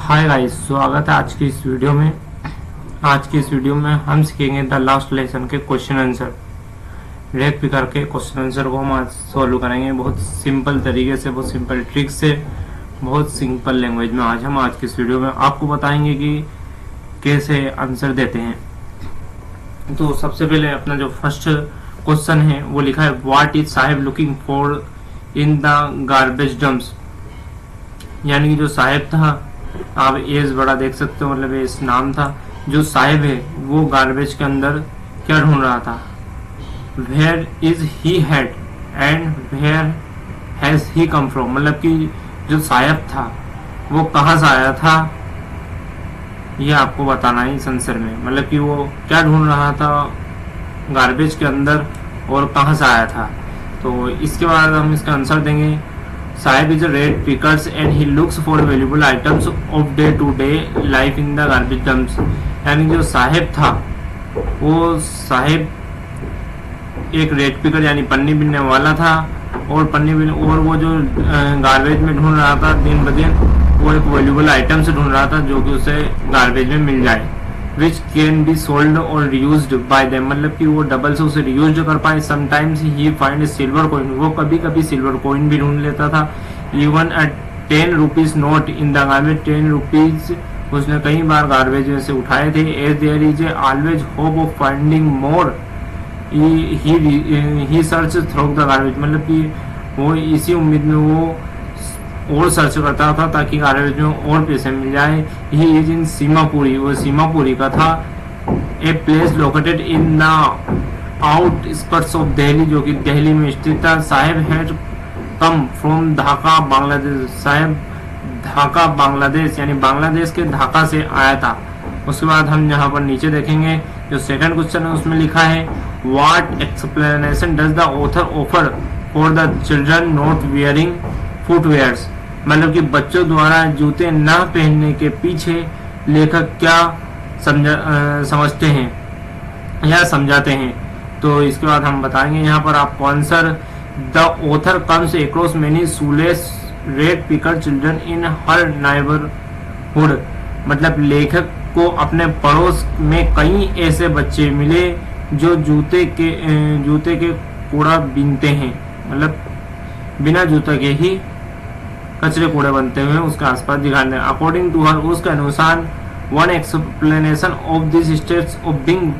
Hi guys, स्वागत है आज की इस वीडियो में। आज की इस वीडियो में हम सीखेंगे द लास्ट लेसन के क्वेश्चन आंसर। रेक पिकर के क्वेश्चन आंसर को हम आज सॉल्व करेंगे बहुत सिंपल तरीके से, बहुत सिंपल ट्रिक से, बहुत सिंपल लैंग्वेज में। आज की इस वीडियो में आपको बताएंगे कि कैसे आंसर देते हैं। तो सबसे पहले अपना जो फर्स्ट क्वेश्चन है वो लिखा है, what is Saheb looking for in the garbage dumps. यानी कि जो साहेब था, आप एज बड़ा देख सकते हो, मतलब एज नाम था। जो साहिब है वो गार्बेज के अंदर क्या ढूंढ रहा था। Where is he head and where has he come from, मतलब कि जो साहिब था वो कहाँ से आया था, ये आपको बताना है इस आंसर में। मतलब कि वो क्या ढूंढ रहा था गार्बेज के अंदर और कहाँ से आया था। तो इसके बाद हम इसका आंसर देंगे, Sahib is a rate pickers and he looks for valuable items of day-to-day life in the garbage dumps। यानी जो साहिब था वो साहिब एक रेट पिकर यानी पन्नी बिनने वाला था, और वो जो गार्बेज में ढूंढ रहा था दिन ब दिन, वो एक वैल्यूबल आइटम से ढूंढ रहा था जो कि उसे गार्बेज में मिल जाए, विच कैन बी सोल्ड और रियूज्ड बाय देम। मतलब कि वो डबल से उसे रियूज कर पाए। Sometimes he find silver coin, वो कभी कभी सिल्वर कॉइन भी ढूंढ लेता था। Even a 10 rupees note in the garbage, 10 rupees उसने कई बार गार्बेज में से उठाए थे। As there is always hope of finding more he search through the garbage. मतलब कि वो इसी उम्मीद में वो और सर्च करता था ताकि गार्बेज में और पैसे मिल जाए। ही इज इन सीमापुरी, वो सीमापुरी का था। A place located in the outskirts of Delhi, जो कि दिल्ली में स्थित था। Sahib had come from Dhaka Bangladesh, Sahib Dhaka Bangladesh यानी बांग्लादेश के ढाका से आया था। उसके बाद हम यहाँ पर नीचे देखेंगे जो सेकंड क्वेश्चन है उसमें लिखा है, what explanation does the author offer for the children not wearing footwears. मतलब कि बच्चों द्वारा जूते न पहनने के पीछे लेखक क्या समझते हैं या समझाते हैं। तो इसके बाद हम बताएंगे यहाँ पर आपको answer, the author comes across many shoelace red picker children in her neighbourhood. मतलब लेखक को अपने पड़ोस में कई ऐसे बच्चे मिले जो जूते के कूड़ा बीनते हैं, मतलब बिना जूते के ही कचरे कूड़े बनते हुए उसके आसपास दिखाई दे। अकॉर्डिंग टू हर, उसके अनुसार, one explanation of this states of being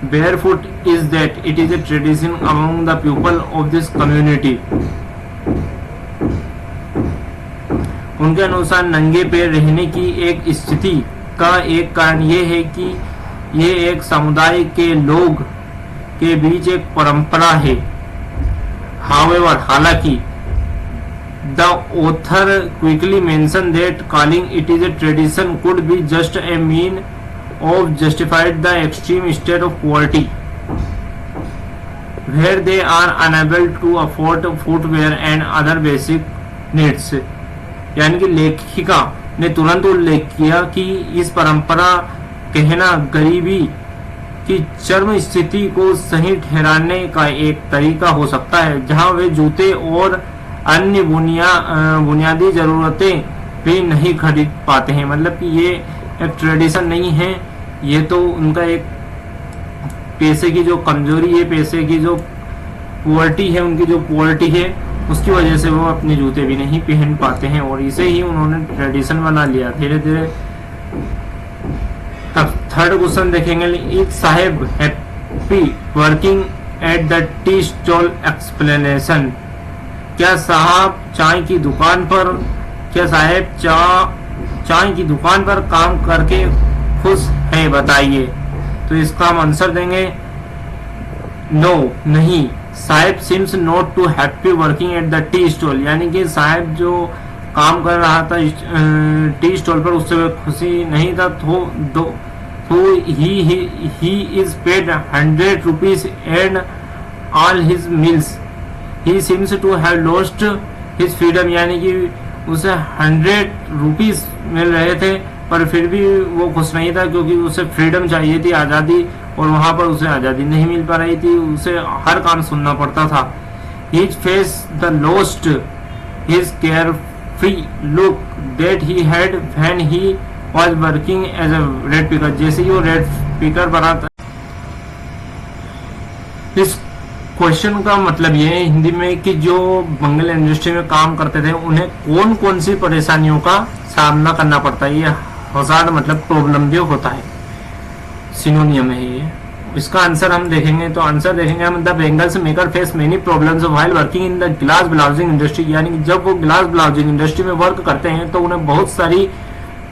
barefoot is that it is a tradition among the people of this community। उनके अनुसार नंगे पैर रहने की एक स्थिति का एक कारण ये है कि ये एक समुदाय के लोग के बीच एक परंपरा है। However, हालांकि the author quickly mentioned that calling it is a tradition could be just a mean of justified the extreme state of poverty where they are unable to afford footwear and other basic needs। यानी कि लेखिका ने तुरंत उल्लेख किया कि इस परंपरा कहना गरीबी की चरम स्थिति को सही ठहराने का एक तरीका हो सकता है, जहां वे जूते और अन्य बुनियादी जरूरतें भी नहीं खरीद पाते हैं। मतलब कि ये एक ट्रेडिशन नहीं है, ये तो उनका एक पैसे की जो कमजोरी है, पैसे की जो पॉवर्टी है, उनकी जो पॉवर्टी है, उसकी वजह से वो अपने जूते भी नहीं पहन पाते हैं, और इसे ही उन्होंने ट्रेडिशन बना लिया धीरे धीरे। तब थर्ड क्वेश्चन देखेंगे, is Saheb happy working at the tea stall explanation. क्या साहब चाय की दुकान पर काम करके खुश है, बताइए। तो इसका हम आंसर देंगे, नो, नहीं। Sahib seems not too happy working at the tea stall. यानी कि साहिब जो काम कर रहा था टी स्टॉल पर, उससे खुशी नहीं था। तो he is paid 100 rupees and all his meals. He seems to have lost his freedom. यानी कि उसे 100 रुपीज मिल रहे थे पर फिर भी वो खुश नहीं था, क्योंकि उसे फ्रीडम चाहिए थी, आज़ादी, और वहां पर उसे आज़ादी नहीं मिल पा रही थी, उसे हर काम सुनना पड़ता था। His face the lost his carefree look that he had when he was working as a rag picker. जैसे ही वो रेड पिकर बना था। इस क्वेश्चन का मतलब ये है हिंदी में कि जो बंगल इंडस्ट्री में काम करते थे उन्हें कौन कौन सी परेशानियों का सामना करना पड़ता है। ये हजार्ड मतलब प्रॉब्लम भी होता है, सिनोनियम है ये। इसका आंसर हम देखेंगे तो आंसर देखेंगे हम, the bangles maker face many problems while working in the glass blowing industry. यानी कि जब वो ग्लास ब्लाउजिंग इंडस्ट्री में वर्क करते हैं तो उन्हें बहुत सारी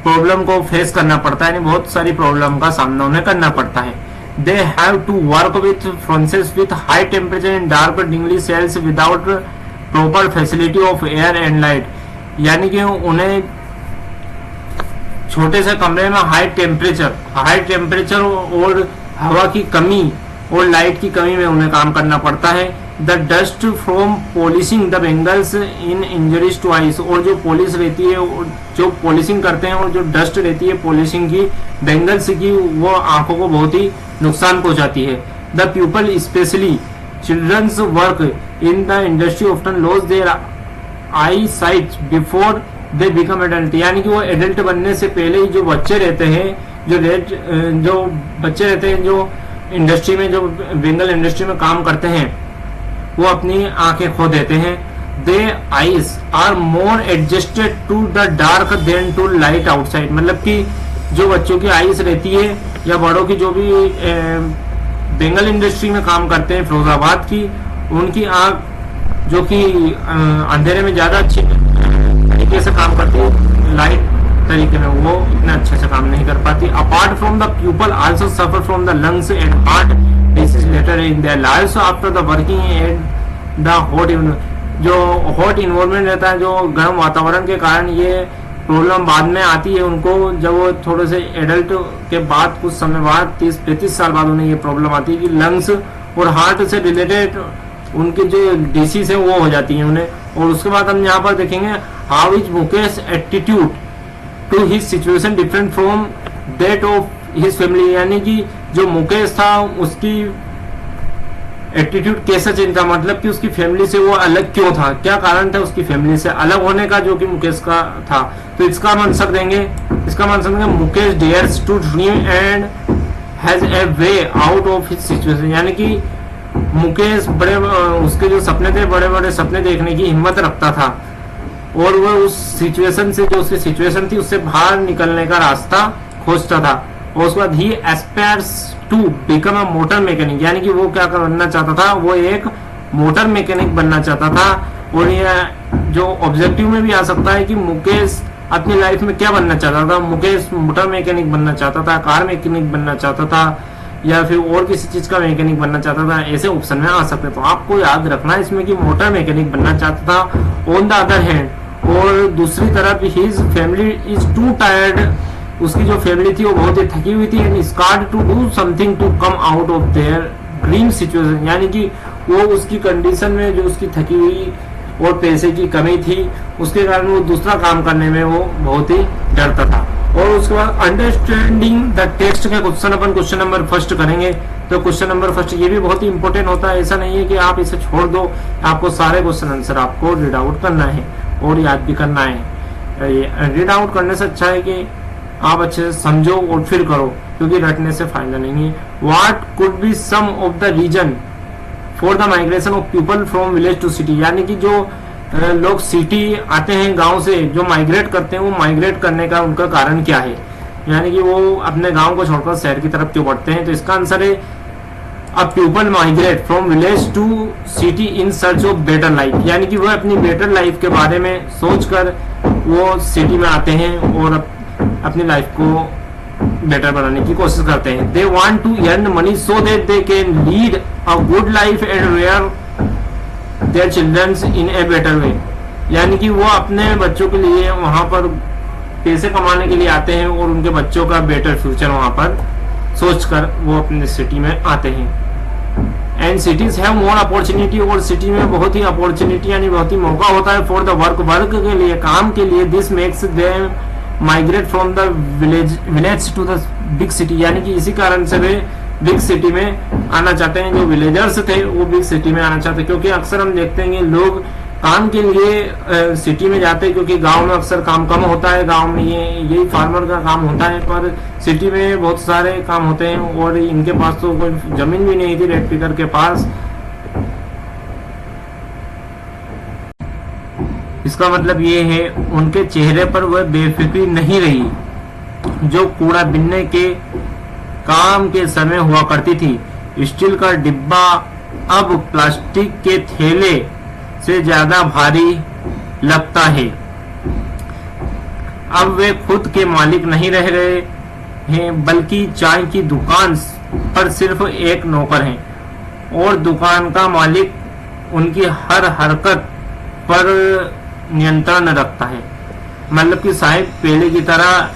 प्रॉब्लम को फेस करना पड़ता है, यानी बहुत सारी प्रॉब्लम का सामना उन्हें करना पड़ता है। They have to work with furnaces with high temperature in dark dimly cells without proper facility of air and light। यानी कि उन्हें छोटे से कमरे में हाई टेम्परेचर और हवा की कमी और लाइट की कमी में उन्हें काम करना पड़ता है। The dust from polishing the bangles in injuries to eyes. और जो पॉलिश रहती है, जो पॉलिशिंग करते हैं और जो डस्ट रहती है पॉलिशिंग की बेंगल्स की, वो आंखों को बहुत ही नुकसान पहुंचाती है। The people specially childrens work in the industry often lose their eyesight before they become adult. यानी कि वो एडल्ट बनने से पहले ही जो बच्चे रहते हैं, जो इंडस्ट्री में, जो बेंगल इंडस्ट्री में काम करते हैं, वो अपनी आंखें खो देते हैं। They eyes are more adjusted to the dark than to light outside. मतलब कि जो बच्चों की आईज रहती है या बड़ों की, जो भी बेंगल इंडस्ट्री में काम करते हैं फिरोजाबाद की, उनकी आंख जो कि अंधेरे में ज्यादा अच्छी तरीके से काम करती है, लाइट तरीके में वो इतना अच्छे से काम नहीं कर पाती। Apart from the people also suffer from the lungs and heart disease later in their lives after the working and the hot, जो हॉट इन्वायरमेंट रहता है, जो गर्म वातावरण के कारण ये प्रॉब्लम बाद में आती है उनको। जब वो थोड़े से एडल्ट के बाद कुछ समय बाद 30-35 साल बाद उन्हें ये प्रॉब्लम आती है कि लंग्स और हार्ट से रिलेटेड उनकी जो डिसीज है वो हो जाती है उन्हें। और उसके बाद हम यहाँ पर देखेंगे how is Mukesh attitude to his situation different from that of his family. यानी कि जो मुकेश था उसकी एटीट्यूड कैसे चेंज था, मतलब कि उसकी फैमिली से वो अलग क्यों था, क्या कारण था उसकी फैमिली से अलग होने का जो कि मुकेश का था। तो इसका हम आंसर देंगे, Mukesh dares to dream and has a way out of his situation. यानी कि मुकेश उसके जो सपने थे, बड़े बड़े सपने देखने की हिम्मत रखता था और वो उस सिचुएशन से, जो उसकी सिचुएशन थी, उससे बाहर निकलने का रास्ता खोजता था। और उसके बाद he aspires to become a motor mechanic. यानी कि वो क्या बनना चाहता था, वो एक मोटर मैकेनिक बनना चाहता था। और ये जो ऑब्जेक्टिव में भी आ सकता है कि मुकेश अपनी लाइफ में क्या बनना चाहता था। मुकेश मोटर मैकेनिक बनना चाहता था, कार मैकेनिक बनना चाहता था, या फिर और किसी चीज का मैकेनिक बनना चाहता था। ऐसे ऑप्शन में आ सकते। तो आपको याद रखना है इसमें कि मोटर मैकेनिक बनना चाहता था। ऑन द अदर हैंड, और दूसरी तरफ his family is to tired. उसकी जो फैमिली थी वो बहुत ही थकी हुई थी and scared to do something to come out of their dream situation. यानी कि वो उसकी कंडीशन में, जो उसकी थकी हुई और पैसे की कमी थी, उसके कारण वो दूसरा काम करने में वो बहुत ही डरता था। और उसके बाद अंडरस्टैंडिंग द टेक्स्ट के क्वेश्चन नंबर फर्स्ट करेंगे। तो क्वेश्चन नंबर फर्स्ट ये भी बहुत ही इंपॉर्टेंट होता है। ऐसा नहीं है कि आप इसे छोड़ दो, आपको सारे क्वेश्चन आंसर आपको रीड आउट करना है और याद भी करना है। रीड आउट करने से अच्छा है कि आप अच्छे से समझो और फिर करो, क्योंकि रटने से फायदा नहीं है। What could be some of the reason for the migration of people from village to city. यानी कि जो लोग सिटी आते हैं गांव से, जो माइग्रेट करते हैं, वो माइग्रेट करने का उनका कारण क्या है, यानी कि वो अपने गांव को छोड़कर शहर की तरफ क्यों बढ़ते हैं। तो इसका आंसर है a people migrate from village to city in search of better life. यानी कि वो अपनी बेटर लाइफ के बारे में सोचकर वो सिटी में आते हैं और अपनी लाइफ को बेटर बनाने की कोशिश करते हैं। They want to earn money so that they can lead a good life and rear their childrens in a better way. यानी कि वो अपने बच्चों के लिए वहां पर पैसे कमाने के लिए आते हैं और उनके बच्चों का बेटर फ्यूचर वहां पर सोचकर वो अपने सिटी में आते हैं। And cities have more opportunity. और सिटी में बहुत ही अपॉर्चुनिटी यानी बहुत ही मौका होता है फॉर द वर्क के लिए, काम के लिए। This makes them migrate from the village to the big city. यानी कि इसी कारण से वे बिग सिटी में आना चाहते हैं। जो विलेजर्स थे वो बिग सिटी में आना चाहते हैं, क्योंकि अक्सर हम देखते हैं लोग काम के लिए सिटी में जाते हैं, क्योंकि गांव में अक्सर काम कम होता है, गांव में यही फार्मर का काम होता है, पर सिटी में बहुत सारे काम होते हैं और इनके पास तो कोई जमीन भी नहीं थी रेड पिकर के पास। इसका मतलब ये है उनके चेहरे पर वह बेफिक्री नहीं रही जो कूड़ा बिनने के काम के समय हुआ करती थी। स्टील का डिब्बा अब प्लास्टिक के थैले से ज्यादा भारी लगता है। अब वे खुद के मालिक नहीं रह गए हैं, बल्कि चाय की दुकान पर सिर्फ एक नौकर हैं और दुकान का मालिक उनकी हर हरकत पर नियंत्रण रखता है। मतलब कि साहिब पहले की तरह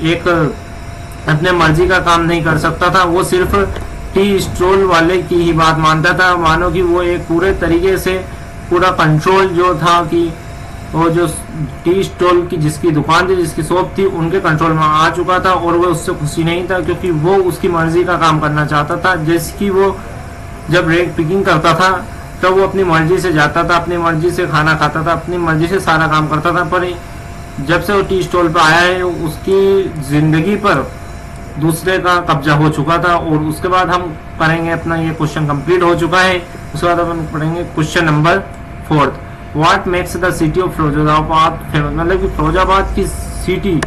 एक अपने मर्जी का काम नहीं कर सकता था, वो सिर्फ टी स्टॉल वाले की ही बात मानता था, मानो कि वो एक पूरे तरीके से पूरा कंट्रोल जो था कि वो जो टी स्टॉल की जिसकी दुकान थी, जिसकी शॉप थी, उनके कंट्रोल में आ चुका था और वो उससे खुशी नहीं था, क्योंकि वो उसकी मर्जी का काम करना चाहता था। जैसे कि वो जब रेड पिकिंग करता था तब वो अपनी मर्जी से जाता था, अपनी मर्जी से खाना खाता था, अपनी मर्जी से सारा काम करता था, पर जब से वो टी स्टॉल पर आया है उसकी जिंदगी पर दूसरे का कब्जा हो चुका था। और उसके बाद हम करेंगे अपना ये क्वेश्चन कंप्लीट हो चुका है, उसके बाद हम पढ़ेंगे question number 4। What makes the city of Firozabad famous? मतलब कि फिरोजाबाद की सिटी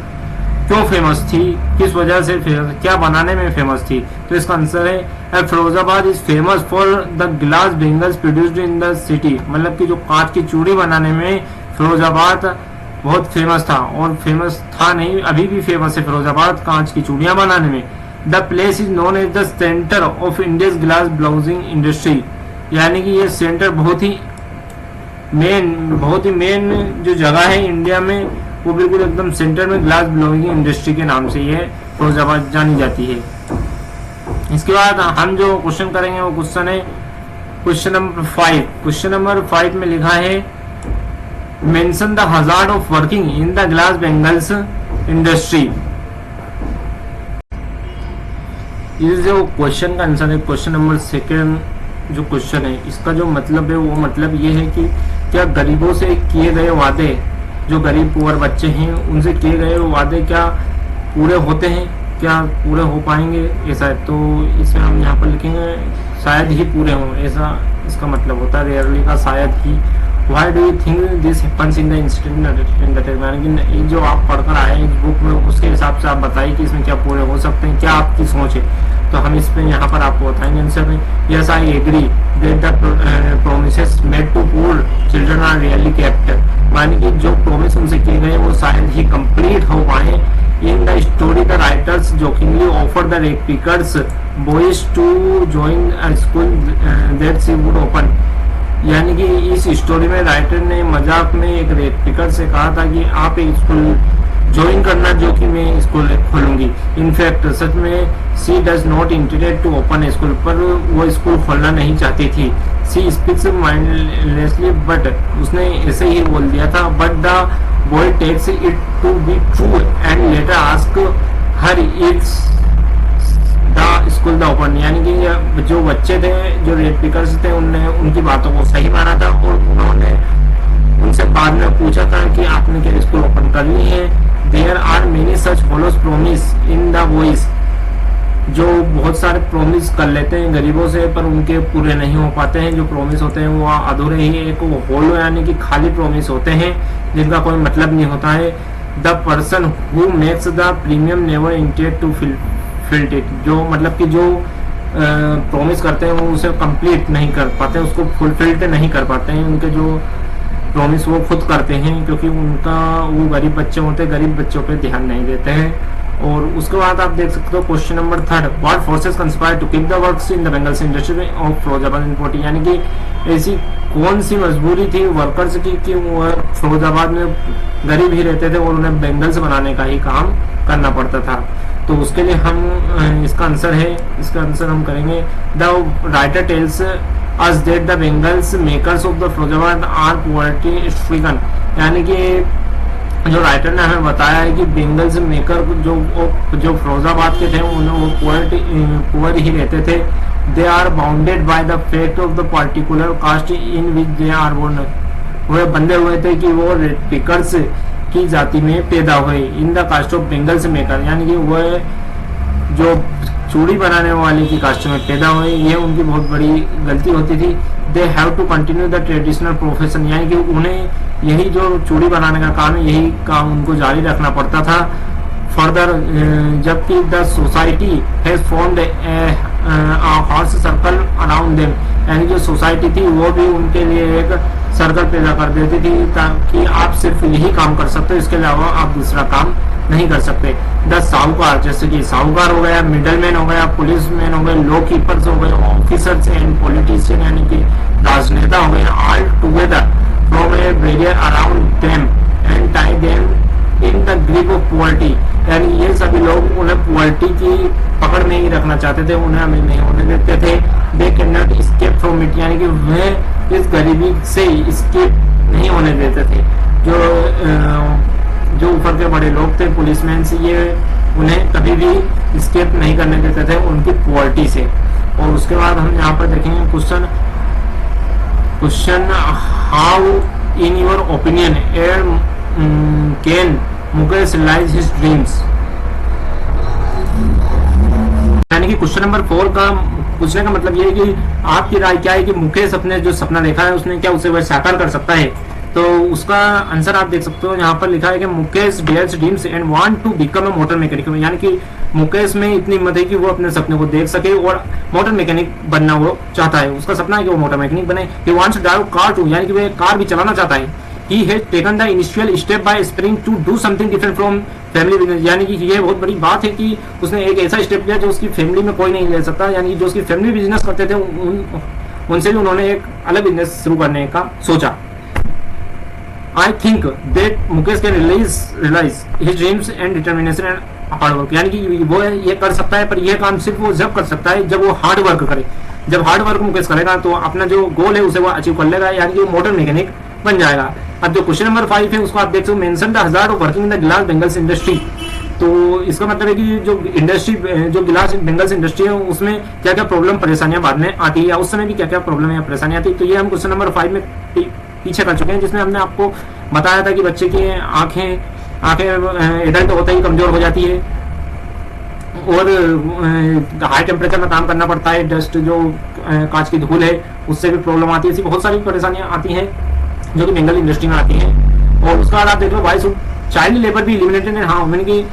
क्यों फेमस थी, किस वजह से फेमस, क्या बनाने में फेमस थी? तो इसका आंसर है Firozabad is famous for the glass bangles produced in the city. मतलब कि जो कांच की चूड़ी बनाने में फिरोजाबाद बहुत फेमस था, और फेमस था नहीं, अभी भी फेमस है फिरोजाबाद कांच की चूड़ियां बनाने में। The place is known as the centre of India's glass blowing industry. यानी कि ये सेंटर बहुत ही मेन जो जगह है इंडिया में, वो बिल्कुल एकदम सेंटर में ग्लास ब्लाउजिंग इंडस्ट्री के नाम से ये फिरोजाबाद जानी जाती है। इसके बाद हम जो क्वेश्चन करेंगे वो क्वेश्चन है क्वेश्चन नंबर 5। क्वेश्चन नंबर 5 में लिखा है mention the hazard of working in the glass bangles industry. ये जो क्वेश्चन का आंसर है क्वेश्चन नंबर 2 जो क्वेश्चन है, इसका जो मतलब है वो मतलब ये है कि क्या गरीबों से किए गए वादे, जो गरीब पुअर बच्चे हैं उनसे किए गए वादे क्या पूरे होते हैं, क्या पूरे हो पाएंगे? ऐसा है तो इसे हम यहाँ पर लिखेंगे शायद ही पूरे हों, ऐसा इसका मतलब होता है, रेयरली का शायद ही। Why do you think this happens in the instant यानी कि जो आप पढ़कर आए इस बुक में, उसके हिसाब से आप बताइए कि इसमें क्या पूरे हो सकते हैं, क्या आपकी सोच है? तो हम इस पे यहाँ पर आपको बताएंगे आंसर में। Yes I agree that the promises made to poor children are really kept. माने कि जो प्रोमिस उनसे किए गए वो शायद ही कंप्लीट हो पाए। In the story the writers jokingly offer the rag pickers boys to join a school that she would open. यानी कि इस स्टोरी में राइटर ने मजाक में एक रेड पिकर से कहा था कि आप एक स्कूल ज्वाइन करना जो कि मैं स्कूल खोलूंगी। इनफैक्ट सच में she does not intended to open school, पर वो स्कूल खोलना नहीं चाहती थी। सी स्पीक्स माइंडलेसली, बट उसने ऐसे ही बोल दिया था। But the boy takes it to be true and later ask her it's the school the open. यानी कि जो बच्चे थे, जो रेड पिकर्स थे, उनने उनकी बातों को सही माना था और उन्होंने उनसे बाद में पूछा था कि आपने क्या स्कूल ओपन करनी है। देयर आर मेनी सच फॉलोस प्रोमिस इन द वॉइस। जो बहुत सारे प्रोमिस कर लेते हैं गरीबों से, पर उनके पूरे नहीं हो पाते हैं। जो प्रोमिस होते हैं वो अधूरे ही, एक वो होलो यानी कि खाली प्रोमिस होते हैं जिनका कोई मतलब नहीं होता है। The person who makes the premium never intend to filled it. जो मतलब कि जो प्रॉमिस करते हैं वो उसे कंप्लीट नहीं कर पाते, उसको फुलफिल्ड नहीं कर पाते हैं। उनके जो प्रॉमिस वो खुद करते हैं, क्योंकि उनका वो गरीब बच्चे होते हैं, गरीब बच्चों पे ध्यान नहीं देते हैं। और उसके बाद आप देख सकते हो question number 3, what forces conspire to keep the works in the bangles industry of Firozabad in 40। यानी कि ऐसी कौन सी मजबूरी थी वर्कर्स की कि वो फिरोजाबाद में गरीब ही रहते थे और उन्हें बेंगल्स बनाने का ही काम करना पड़ता था। तो उसके लिए हम इसका आंसर है, इसका आंसर हम करेंगे the writer tells us that the bangles makers of the Firozabad are poverty stricken. यानी कि जो राइटर ने हमें बताया है कि बेंगल्स मेकर जो फिरोजाबाद के थे उन्हें वो पुअर ही रहते थे, they are bounded by the fact of the particular caste in which they are born. वह बंधे हुए थे कि वो रेड पिकर्स की जाति में पैदा हुए, in the caste of bangles maker, यानी कि वह जो चूड़ी बनाने वाले की कास्ट में पैदा हुए, ये उनकी बहुत बड़ी गलती होती थी। They have to continue the traditional profession, यानी कि उन्हें यही जो चूड़ी बनाने का काम है, यही काम उनको जारी रखना पड़ता था। फर्दर, जबकि the society has formed horse circle around them, यानी जो सोसाइटी थी वो भी उनके लिए एक सर्कल पैदा कर देती थी ताकि आप सिर्फ यही काम कर सकते हो, इसके अलावा आप दूसरा काम नहीं कर सकते। द साहूकार, जैसे कि साहूकार हो गया, मिडलमैन हो गया, पुलिसमैन हो गए, लॉ कीपर्स हो गए, ऑफिसर्स एंड पॉलिटिशियन यानी कि राजनेता हो गए, all together from A barrier around them and tie them in the grip of poverty, यानी ये सभी लोग उन्हें पॉवर्टी की पकड़ में ही रखना चाहते थे, उन्हें अमीर नहीं होने देते थे। They can not escape from it, यानी कि वह इस गरीबी से एस्केप नहीं होने देते थे। जो ऊपर के बड़े लोग थे, पुलिसमैन से, ये उन्हें कभी भी एस्केप नहीं करने देते थे उनकी पॉवर्टी से। और उसके बाद हम यहाँ पर देखेंगे question how in your opinion can Mukesh realise his dreams, यानी कि क्वेश्चन नंबर 4 का पूछने का मतलब ये है कि आपकी राय क्या है कि मुकेश अपने जो सपना देखा है उसने क्या उसे वह साकार कर सकता है। तो उसका आंसर आप देख सकते हो, यहाँ पर लिखा है कि Mukesh dares dreams and want to become a motor mechanic, यानी कि मुकेश में इतनी हिम्मत है कि वो अपने सपने को देख सके और मोटर मैकेनिक बनना वो चाहता है। उसका सपना है कि वो मोटर मैकेनिक बने। He wants to drive car too, यानी कि वह कार भी चलाना चाहता है। He has taken the initial step by aspiring to do something different from family business, यानी कि ये बहुत बड़ी बात है कि उसने एक ऐसा स्टेप लिया जो उसकी फैमिली में कोई नहीं ले सकता, यानी जो उसकी फैमिली बिजनेस करते थे उनसे भी उन्होंने एक अलग बिजनेस शुरू करने का सोचा। I think that Mukesh can realise his dreams and determination and hard work, यानी कि वो ये कर सकता है, पर यह काम सिर्फ वो जब कर सकता है जब वो हार्ड वर्क करे। जब हार्ड वर्क मुकेश करेगा तो अपना जो गोल है उसे वो अचीव कर लेगा, यानी कि वो मोटर मैकेनिक बन जाएगा। अब जो क्वेश्चन नंबर 5 है उसको आप देख सकते हो, mention the hazard of working in the glass bangles industry. तो इसका मतलब है कि जो इंडस्ट्री, जो गिलास बेंगल्स इंडस्ट्री है उसमें क्या क्या प्रॉब्लम परेशानियां बाद में आती है, या उस समय भी क्या क्या प्रॉब्लम या परेशानियां आती है। तो ये हम क्वेश्चन नंबर 5 में पीछे कर चुके हैं, जिसमें हमने आपको बताया था कि बच्चे की आंखें एडल्ट होते ही कमजोर हो जाती है और हाई टेम्परेचर में काम करना पड़ता है, डस्ट जो कांच की धूल है उससे भी प्रॉब्लम आती है। ऐसी बहुत सारी परेशानियां आती हैं जो कि बेंगल इंडस्ट्री में आती हैं। और उसका बाद आप देख लो वाइस चाइल्ड लेबर भी इलिमिनेटेड है। हाँ, मैंने कि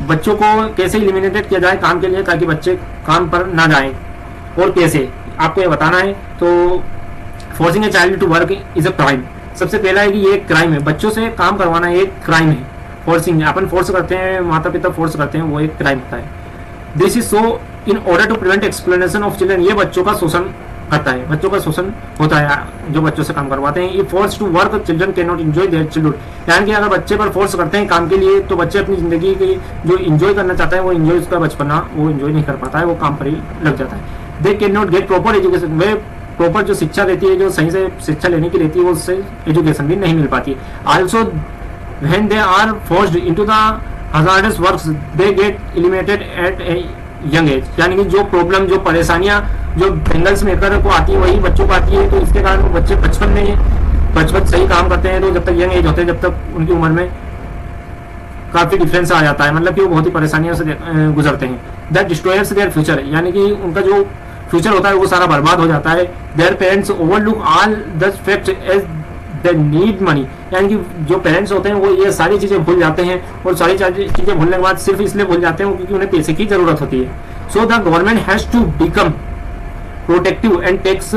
बच्चों को कैसे इलिमिनेटेड किया जाए काम के लिए ताकि बच्चे काम पर ना जाएं और कैसे आपको ये बताना है। तो forcing a child to work is a crime, सबसे पहला है कि ये क्राइम है, बच्चों से काम करवाना एक क्राइम है। फोर्सिंग, अपन फोर्स करते हैं, माता पिता फोर्स करते हैं, वो एक क्राइम होता है। This is so in order to prevent explanation of children, ये बच्चों का शोषण करता है, बच्चों का शोषण होता है जो बच्चों से काम करवाते हैं। ये force to work children can not enjoy their childhood, यानी कि अगर बच्चे पर फोर्स करते हैं काम के लिए तो बच्चे अपनी जिंदगी की जो एंजॉय करना चाहता है वो एंजॉय, उसका बचपना वो एंजॉय नहीं कर पाता है, वो काम पर ही लग जाता है। They can not get proper education, way proper जो शिक्षा देती है, जो सही से शिक्षा लेने की रहती है, वो उससे एजुकेशन भी नहीं मिल पाती। Also when they are forced into the hazardous works they get eliminated at a young age, यानी कि जो प्रॉब्लम, जो परेशानियां जो बेंगल्स मेकर को आती है वही बच्चों को आती है। तो इसके कारण बच्चे बचपन से ही काम करते हैं, तो जब तक यंग एज होते हैं, जब तक उनकी उम्र में काफी डिफरेंस आ जाता है, मतलब कि वो बहुत ही परेशानियों से गुजरते हैं। दैट डिस्ट्रॉयर्स देयर फ्यूचर, यानी कि उनका जो फ्यूचर होता है वो सारा बर्बाद हो जाता है। Their parents overlook all the fact as they need money, यानी कि जो पेरेंट्स होते हैं वो ये सारी चीजें भूल जाते हैं, और सारी चीजें भूलने के बाद सिर्फ इसलिए भूल जाते हैं क्योंकि उन्हें पैसे की जरूरत होती है। So the government has to become protective and takes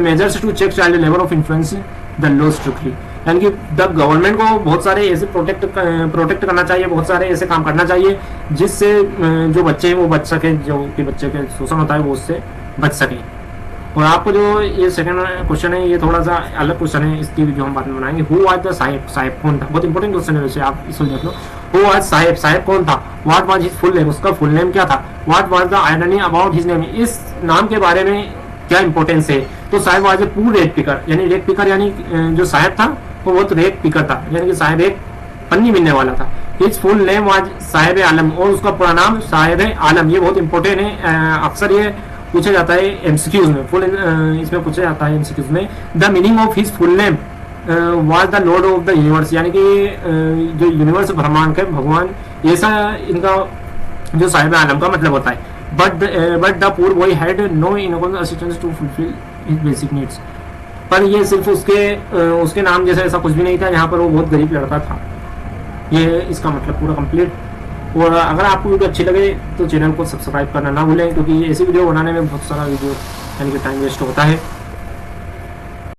measures to check child labour of influence the law strictly, यानी कि द गवर्नमेंट को बहुत सारे ऐसे प्रोटेक्ट करना चाहिए, बहुत सारे ऐसे काम करना चाहिए जिससे जो बच्चे हैं वो बच सके, जो कि बच्चे के शोषण होता है वो उससे बच सके। और आपको जो ये सेकंड क्वेश्चन है ये थोड़ा सा अलग क्वेश्चन है, इसकी वीडियो हम बाद में बनाएंगे। हु वाज द साहेब, साहेब कौन था, बहुत इंपॉर्टेंट क्वेश्चन है वैसे, आप इसको देख लो। हु वाज साहेब, साहेब कौन था। What was his full name, उसका फुल नेम क्या था। What was the irony about his name, इस नाम के बारे में क्या इंपॉर्टेंस है। तो साहेब वाज ए पूर रेत पिकर, यानी रेत पिकर, यानी जो साहेब था वो बहुत रेत पिकर था, यानी कि साहेब एक पन्नी मिलने वाला था। हिज फुल नेम वाज साहेब आलम, और उसका पूरा नाम साहेब आलम, ये बहुत इंपॉर्टेंट है। अक्सर ये पूछा जाता है एमसीक्यूज में, फुल इसमें पूछा जाता है एमसीक्यूज में, the meaning of his full name was the Lord of the universe, यानी कि जो यूनिवर्स ब्रह्मांड के भगवान, ऐसा इनका जो साहिब आलम का मतलब होता है। But the poor boy had no income assistance to fulfil his basic needs, पर ये सिर्फ उसके नाम जैसा ऐसा कुछ भी नहीं था, यहाँ पर वो बहुत गरीब लड़का था। ये इसका मतलब पूरा कंप्लीट। और अगर आपको वीडियो अच्छी लगे तो चैनल को सब्सक्राइब करना ना भूलें, क्योंकि ऐसी वीडियो बनाने में बहुत सारा वीडियो यानी कि टाइम वेस्ट होता है।